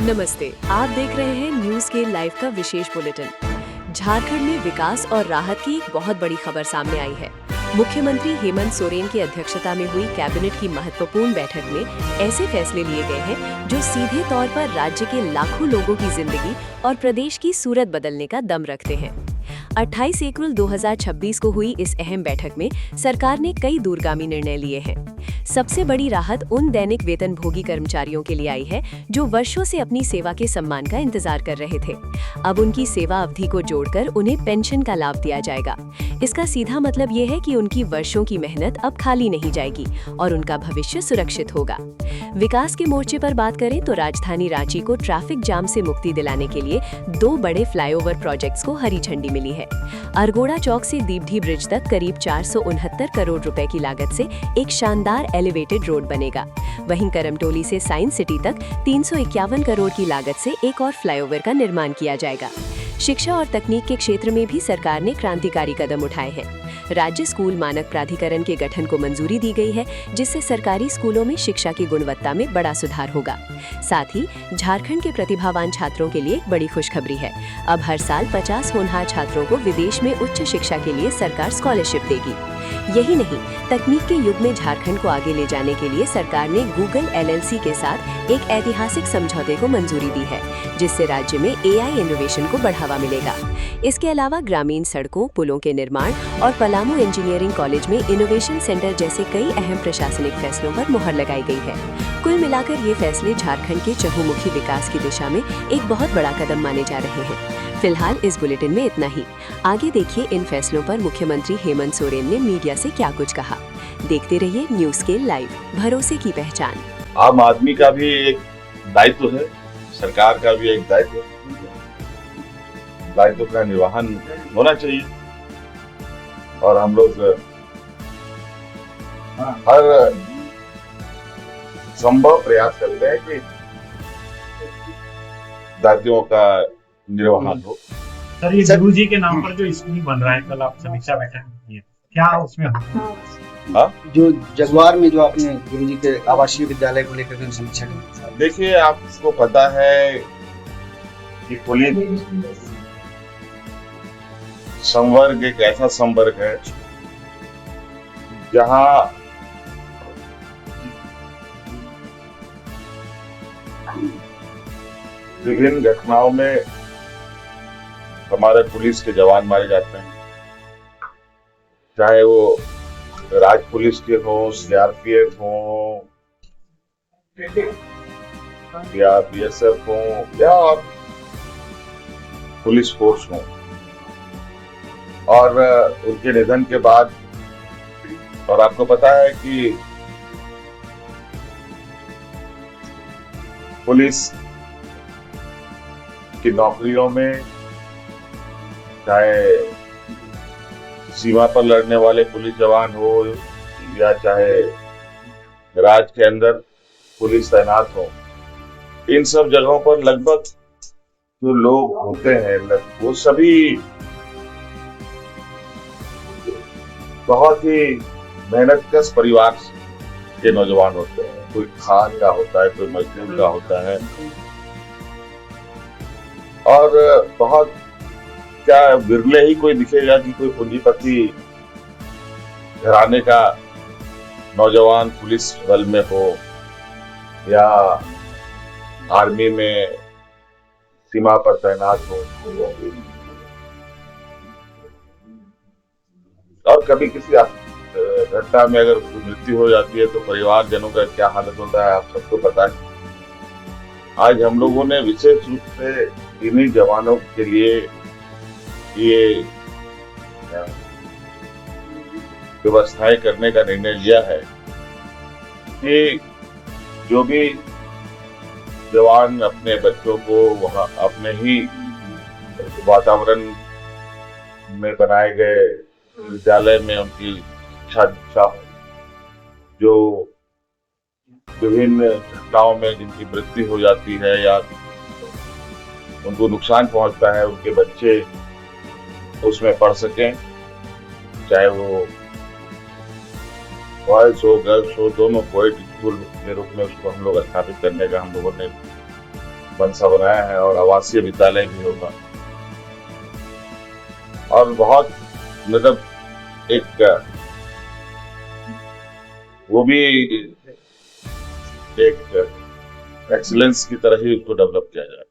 नमस्ते, आप देख रहे हैं न्यूज के लाइव का विशेष बुलेटिन। झारखंड में विकास और राहत की एक बहुत बड़ी खबर सामने आई है। मुख्यमंत्री हेमंत सोरेन की अध्यक्षता में हुई कैबिनेट की महत्वपूर्ण बैठक में ऐसे फैसले लिए गए हैं जो सीधे तौर पर राज्य के लाखों लोगों की जिंदगी और प्रदेश की सूरत बदलने का दम रखते हैं। 28 अप्रैल 2026 को हुई इस अहम बैठक में सरकार ने कई दूरगामी निर्णय लिए हैं। सबसे बड़ी राहत उन दैनिक वेतनभोगी कर्मचारियों के लिए आई है जो वर्षों से अपनी सेवा के सम्मान का इंतजार कर रहे थे। अब उनकी सेवा अवधि को जोड़कर उन्हें पेंशन का लाभ दिया जाएगा। इसका सीधा मतलब ये है कि उनकी वर्षों की मेहनत अब खाली नहीं जाएगी और उनका भविष्य सुरक्षित होगा। विकास के मोर्चे पर बात करें तो राजधानी रांची को ट्रैफिक जाम से मुक्ति दिलाने के लिए 2 बड़े फ्लाईओवर प्रोजेक्ट्स को हरी झंडी मिली है। अरगोड़ा चौक से दीपढी ब्रिज तक करीब 469 करोड़ रुपए की लागत से एक शानदार एलिवेटेड रोड बनेगा। वहीं करमटोली से साइंस सिटी तक 351 करोड़ की लागत से एक और फ्लाईओवर का निर्माण किया जाएगा। शिक्षा और तकनीक के क्षेत्र में भी सरकार ने क्रांतिकारी कदम उठाए हैं। राज्य स्कूल मानक प्राधिकरण के गठन को मंजूरी दी गई है, जिससे सरकारी स्कूलों में शिक्षा की गुणवत्ता में बड़ा सुधार होगा। साथ ही झारखंड के प्रतिभावान छात्रों के लिए एक बड़ी खुशखबरी है। अब हर साल 50 होनहार छात्रों को विदेश में उच्च शिक्षा के लिए सरकार स्कॉलरशिप देगी। यही नहीं, तकनीक के युग में झारखंड को आगे ले जाने के लिए सरकार ने गूगल LLC के साथ एक ऐतिहासिक समझौते को मंजूरी दी है, जिससे राज्य में AI इनोवेशन को बढ़ावा मिलेगा। इसके अलावा ग्रामीण सड़कों, पुलों के निर्माण और पलामू इंजीनियरिंग कॉलेज में इनोवेशन सेंटर जैसे कई अहम प्रशासनिक फैसलों पर मुहर लगाई गई है। कुल मिलाकर ये फैसले झारखंड के चहुमुखी विकास की दिशा में एक बहुत बड़ा कदम माने जा रहे हैं। फिलहाल इस बुलेटिन में इतना ही। आगे देखिए इन फैसलों पर मुख्यमंत्री हेमंत सोरेन ने मीडिया से क्या कुछ कहा। देखते रहिए न्यूज के लाइव, भरोसे की पहचान। आम आदमी का भी एक दायित्व है, सरकार का भी एक दायित्व का निर्वहन होना चाहिए और हम लोग हर संभव प्रयास करते हैं कि दायित्वों का निर्वहन हो। सर, ये गुरु जी के नाम पर जो स्कूल बन रहा है, कल आप समीक्षा बैठक की है, क्या उसमें हाँ? जो जगवार में जो आपने गुरु जी के आवासीय विद्यालय को लेकर समीक्षा की? देखिए, आपको पता है कि पुलिस संवर्ग एक ऐसा संवर्ग है जहां विभिन्न घटनाओं में हमारे पुलिस के जवान मारे जाते हैं, चाहे वो राज पुलिस के हो, CRPF हो या BSF हो या और पुलिस फोर्स हो। और उनके निधन के बाद, और आपको पता है कि पुलिस की नौकरियों में चाहे सीमा पर लड़ने वाले पुलिस जवान हो या चाहे राज्य के अंदर पुलिस तैनात हो, इन सब जगहों पर लगभग जो लोग होते हैं वो सभी बहुत ही मेहनतकश परिवार के नौजवान होते हैं। कोई खान का होता है, कोई मजदूर का होता है और बहुत क्या विरले ही कोई दिखेगा कि कोई पूंजीपति घराने का नौजवान पुलिस बल में हो या आर्मी में सीमा पर तैनात हो। और कभी किसी घटना में अगर मृत्यु हो जाती है तो परिवारजनों का क्या हालत होता है, आप सबको पता है। आज हम लोगों ने विशेष रूप से इन्हीं जवानों के लिए ये व्यवस्थाएं करने का निर्णय लिया है कि जो भी जवान अपने बच्चों को वहां अपने ही वातावरण में बनाए गए विद्यालय में उनकी शिक्षा दीक्षा हो, जो विभिन्न घटनाओं में जिनकी मृत्यु हो जाती है या उनको नुकसान पहुंचता है, उनके बच्चे उसमें पढ़ सकें, चाहे वो बॉयज हो गर्ल्स हो, दोनों कोएड स्कूल के रूप में उसको हम लोग स्थापित करने का हम लोगों ने मनसा बनाया है और आवासीय विद्यालय भी होगा। और बहुत मतलब एक वो भी एक एक्सीलेंस की तरह ही उसको डेवलप किया जाए।